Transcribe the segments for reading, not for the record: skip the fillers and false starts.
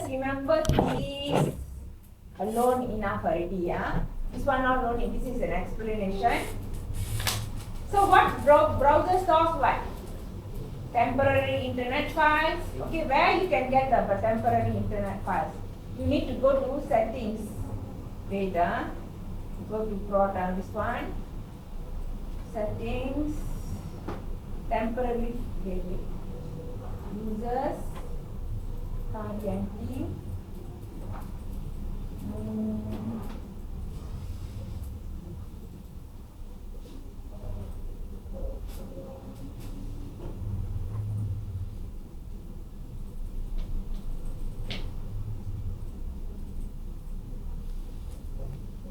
remember this alone enough already. This one not alone, this is an explanation. So what browser stores what? Temporary internet files. Okay, where you can get the temporary internet files? You need to go to settings. Wait, go to product this one. Settings. Temporary users. Card and team.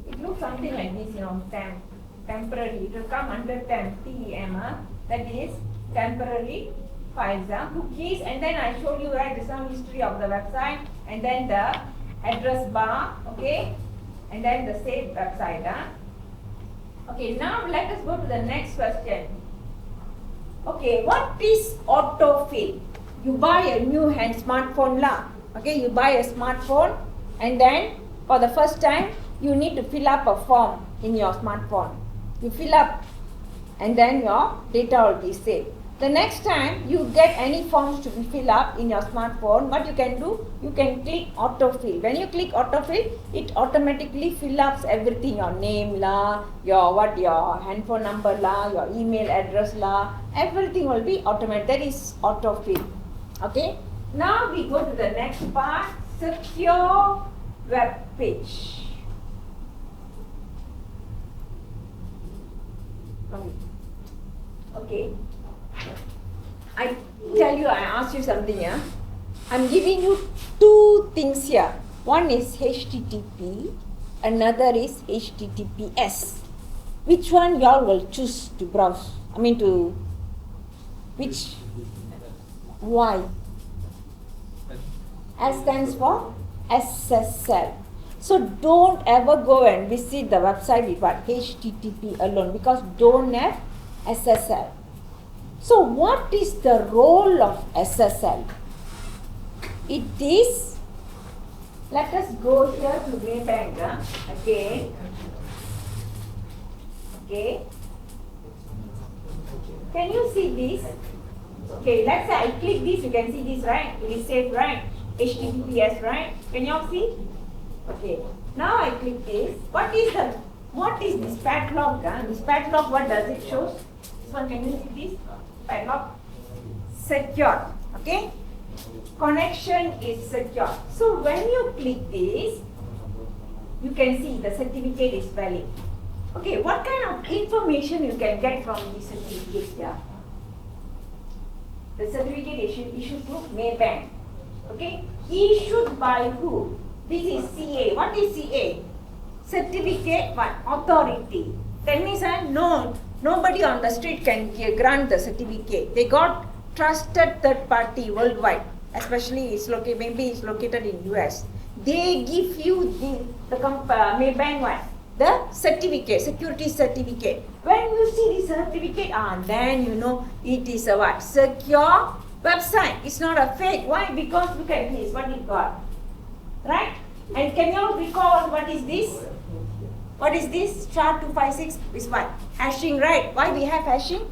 It looks something like this, temporary. It will come under TEM, that is temporary files, cookies, and then I showed you the some history of the website, and then the address bar, okay, and then the saved website. Okay, now let us go to the next question. Okay, what is autofill? You buy a new smartphone okay, you buy a smartphone, and then for the first time you need to fill up a form in your smartphone. You fill up, and then your data will be saved. The next time you get any forms to be filled up in your smartphone, what you can do, you can click autofill. When you click autofill, it automatically fills up everything, your name your handphone number your email address everything will be automatic. That is autofill. Okay. Now we go to the next part, secure web page. Okay. I tell you, I ask you something. I'm giving you two things here. One is HTTP, another is HTTPS. Which one y'all will choose to browse? Which? Why? S stands for SSL. So don't ever go and visit the website with what? HTTP alone, because don't have SSL. So what is the role of SSL? It is, let us go here to Maybank again. Okay. Can you see this? Okay, let's say I click this, you can see this, right? It is saved, right? HTTPS, right? Can you all see? Okay. Now I click this. What is this padlock? This padlock, what does it show? This one, can you see this? Padlock. Secure. Okay? Connection is secure. So when you click this, you can see the certificate is valid. Okay, what kind of information you can get from this certificate here? The certificate issued to Maybank. Okay? Issued by who? This is CA. What is CA? Certificate what? Authority. That means nobody on the street can grant the certificate. They got trusted third party worldwide, especially maybe it's located in US. They give you the Maybank what? The certificate, security certificate. When you see this certificate, then you know it is a what? Secure website. It's not a fake. Why? Because look at this, what it got. Right? And can you all recall what is this? What is this? Chart 256 is what? Hashing, right? Why we have hashing?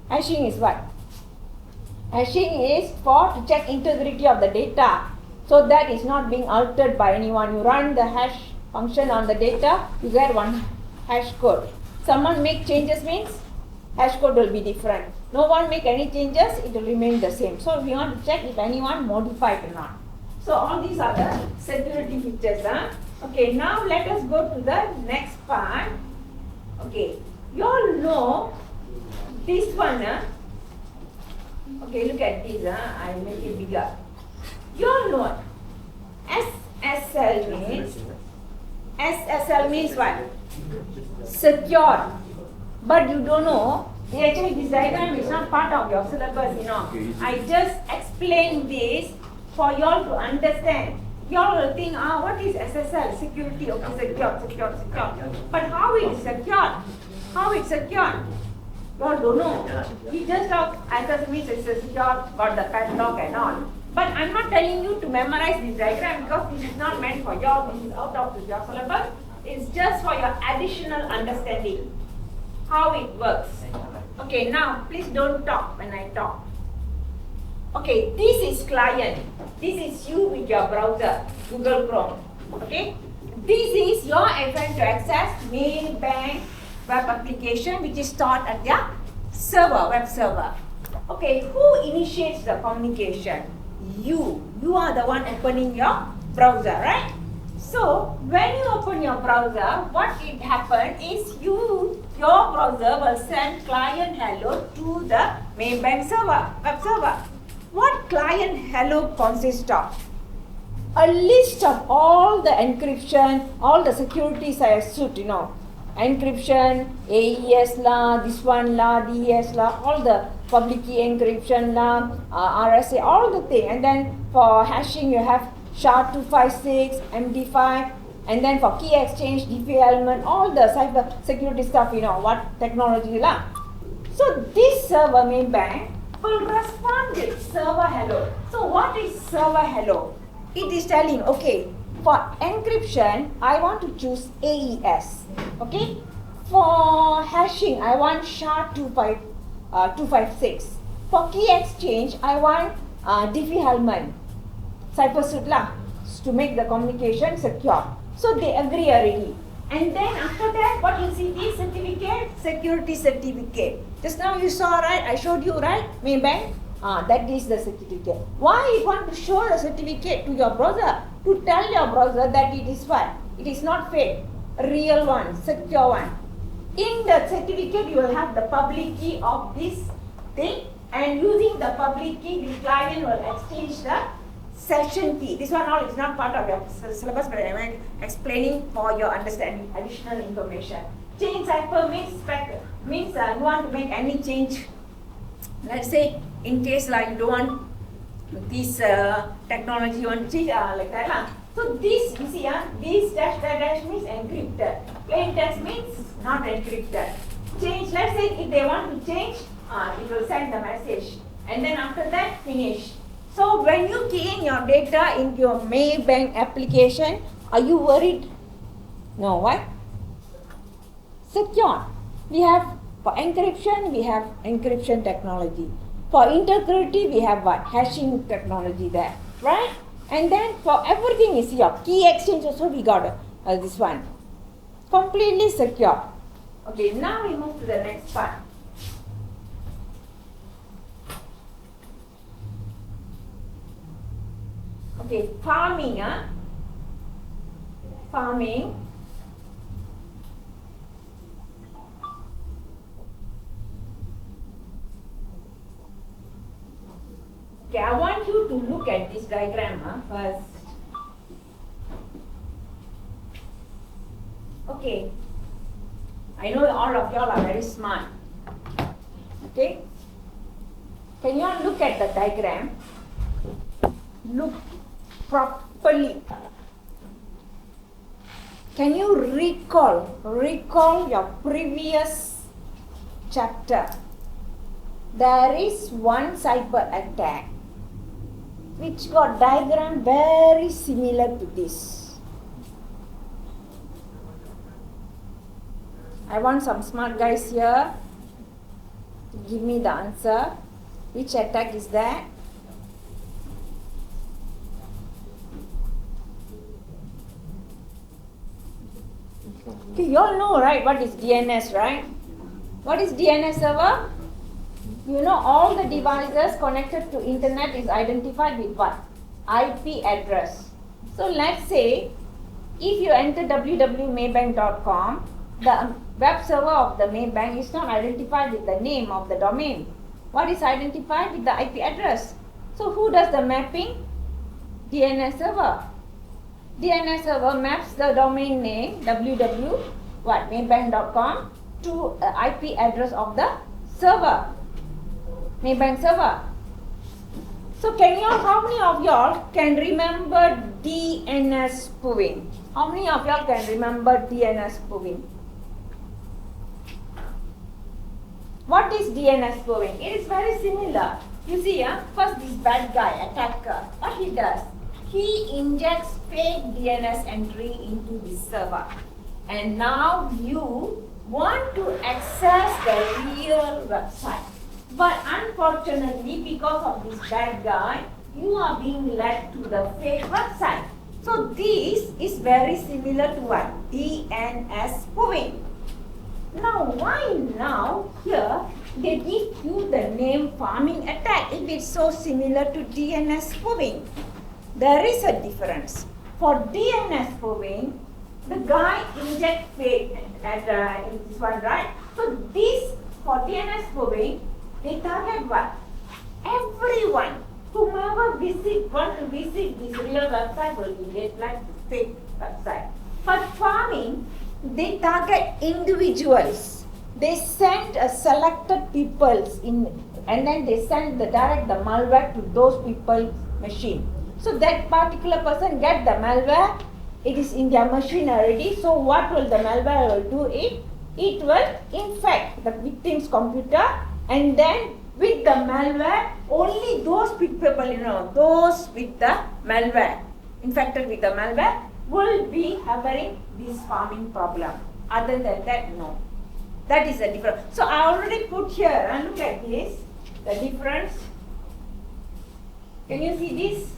Hashing is what? Hashing is to check integrity of the data. So that is not being altered by anyone. You run the hash function on the data, you get one hash code. Someone make changes means hash code will be different. No one make any changes, it will remain the same. So we want to check if anyone modified or not. So all these are the security features. Okay, now let us go to the next part. Okay, you all know this one. Okay, look at this. I make it bigger. You all know SSL means what? Secure. But you don't know. Actually, this diagram is not part of your syllabus, I just explained this for you all to understand. You all will think, what is SSL? Security, okay, secure. But how it is secure? How it's secure? You all don't know. You just talk, SSL means it's secure, got the padlock and all. But I'm not telling you to memorize this diagram because this is not meant for your, this is out of your syllabus. It's just for your additional understanding how it works. Okay, now please don't talk when I talk. Okay, this is client. This is you with your browser, Google Chrome. Okay, this is your attempt to access Maybank web application, which is stored at their server, web server. Okay, who initiates the communication? You. You are the one opening your browser, right? So when you open your browser, what it happen is your browser will send client hello to the Maybank server, web server. What client hello consists of? A list of all the encryption, all the securities I suit, encryption, AES la, this one la, DES la, all the public key encryption la, RSA, all the thing. And then for hashing you have SHA-256, MD5, and then for key exchange, DP element, all the cyber security stuff, what technology la. So this server Maybank will respond with server hello. So what is server hello? It is telling, okay, for encryption, I want to choose AES. Okay, for hashing, I want SHA-256. For key exchange, I want Diffie-Hellman, Cybersecurity lah, to make the communication secure. So they agree already. And then after that, what you see is certificate, security certificate. Just now you saw, right? I showed you, right? Maybank. That is the certificate. Why you want to show the certificate to your browser? To tell your browser that it is what? It is not fake. A real one, secure one. In the certificate, you will have the public key of this thing. And using the public key, the client will exchange the session key. This one all is not part of your syllabus, but I am explaining for your understanding, additional information. Change cipher means you want to make any change. Let's say in case like you don't want this technology, you want to change like that. So this, you see, this dash means encrypted. Plain text means not encrypted. Change, let's say if they want to change, it will send the message. And then after that, finish. So when you key in your data in your Maybank application, are you worried? No, why? Secure. We have, for encryption, we have encryption technology. For integrity, we have what? Hashing technology there, right? And then for everything is here. Key exchange also we got this one. Completely secure. Okay, now we move to the next part. Okay, farming. Farming. Okay, I want you to look at this diagram first. Okay, I know all of y'all are very smart. Okay, can you all look at the diagram? Look properly. Can you recall your previous chapter? There is one cyber attack which got diagram very similar to this. I want some smart guys here to give me the answer. Which attack is that? Okay, you all know, right, what is DNS, right? What is DNS server? You know, all the devices connected to internet is identified with what? IP address. So let's say if you enter www.maybank.com, the web server of the Maybank is not identified with the name of the domain. What is identified with the IP address? So who does the mapping? DNS server. DNS server maps the domain name www.maybank.com to the IP address of the server, Maybank server. So how many of y'all can remember DNS spoofing? How many of y'all can remember DNS spoofing? What is DNS spoofing? It is very similar. You see, first this bad guy, attacker, what he does? He injects fake DNS entry into the server. And now you want to access the real website. But unfortunately, because of this bad guy, you are being led to the fake website. So this is very similar to what? DNS spoofing. Now, why now here they give you the name farming attack if it's so similar to DNS spoofing? There is a difference. For DNS spoofing, the guy inject fake at this one, right? So this, for DNS spoofing, they target what? Everyone. Whomever want to visit this real website will be get like the fake website. But farming, they target individuals. They send a selected peoples in, and then they send the direct the malware to those people's machine. So that particular person get the malware. It is in their machine already. So what will the malware will do? It will infect the victim's computer, and then with the malware, only those people, those with the malware, infected with the malware, will be having this farming problem. Other than that, no. That is the difference. So I already put here, and look at this, the difference. Can you see this?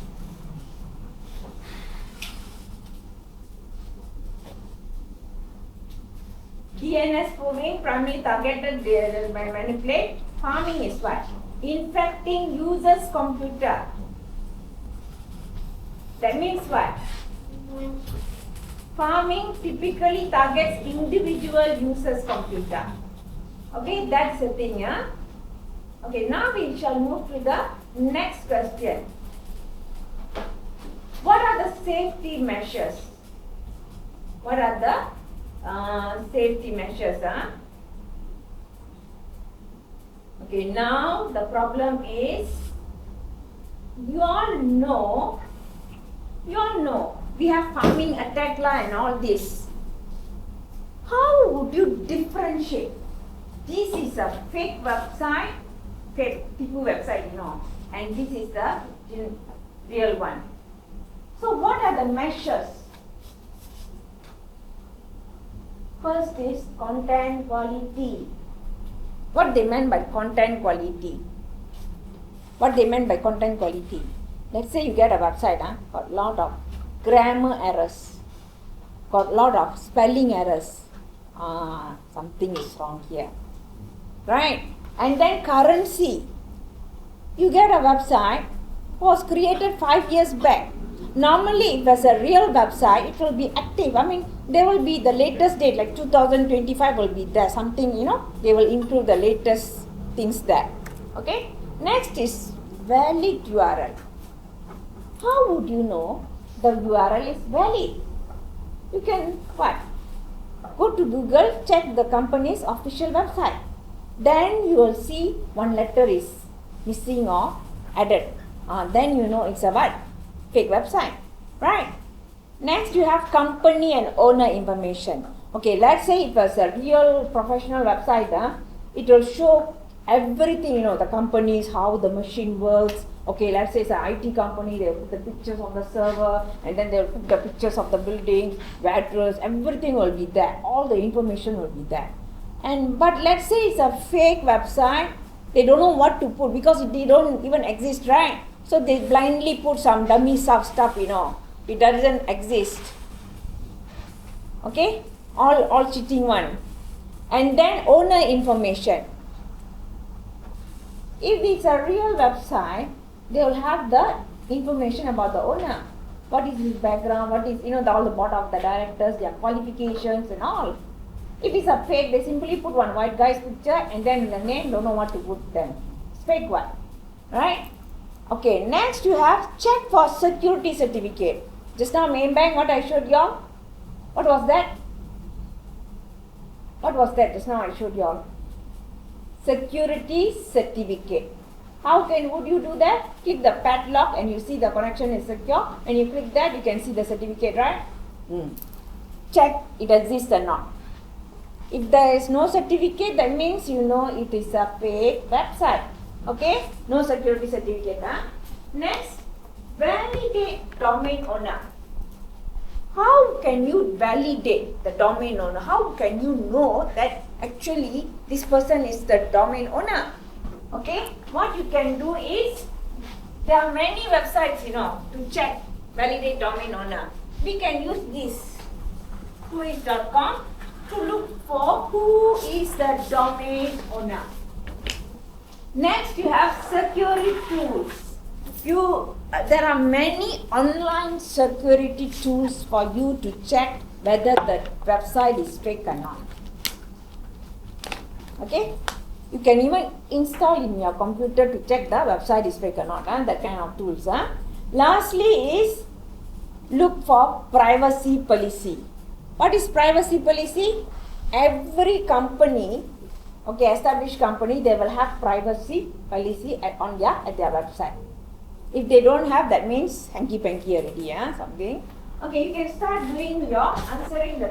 DNS spoofing primarily targeted by manipulate. Farming is what? Infecting users' computer. That means what? Farming typically targets individual users' computer. Okay, that's the thing, yeah? Okay, now we shall move to the next question. What are the safety measures? What are the safety measures? Okay, now the problem is, you all know, we have farming attack line and all this. How would you differentiate? This is a fake website, fake Tipu website, and this is the real one. So what are the measures? First is content quality. What they meant by content quality? What they meant by content quality? Let's say you get a website, got a lot of grammar errors, got a lot of spelling errors. Something is wrong here, right? And then currency. You get a website was created 5 years back. Normally, if it's a real website, it will be active. I mean, there will be the latest date, like 2025 will be there. Something, they will include the latest things there. Okay? Next is valid URL. How would you know the URL is valid? You can, what? Go to Google, check the company's official website. Then you will see one letter is missing or added. Then you know it's a what? Fake website, right? Next, you have company and owner information. Okay, let's say it was a real professional website. It will show everything, the companies, how the machine works. Okay, let's say it's an IT company, they will put the pictures of the server, and then they will put the pictures of the building, the address, everything will be there. All the information will be there. But let's say it's a fake website, they don't know what to put because they don't even exist, right? So they blindly put some dummy stuff, it doesn't exist. Okay, all cheating one. And then owner information. If it's a real website, they will have the information about the owner. What is his background, what is, all the board of the directors, their qualifications and all. If it's a fake, they simply put one white guy's picture and then the name, don't know what to put then. It's fake one, right? Okay, next you have check for security certificate. Just now main bank, what I showed you all. What was that? What was that just now I showed you all? Security certificate. Would you do that? Click the padlock and you see the connection is secure, and you click that, you can see the certificate, right? Check it exists or not. If there is no certificate, that means you know it is a fake website. Okay? No security certificate. Huh? Next, validate domain owner. How can you validate the domain owner? How can you know that actually this person is the domain owner? Okay? What you can do is, there are many websites, you know, to check validate domain owner. We can use this whois.com to look for who is the domain owner. Next, you have security tools. There are many online security tools for you to check whether the website is fake or not. Okay? You can even install in your computer to check the website is fake or not. That kind of tools. Lastly is look for privacy policy. What is privacy policy? Every company, okay, established company, they will have privacy policy at their website. If they don't have, that means hanky-panky already, something. Okay, you can start doing your answering the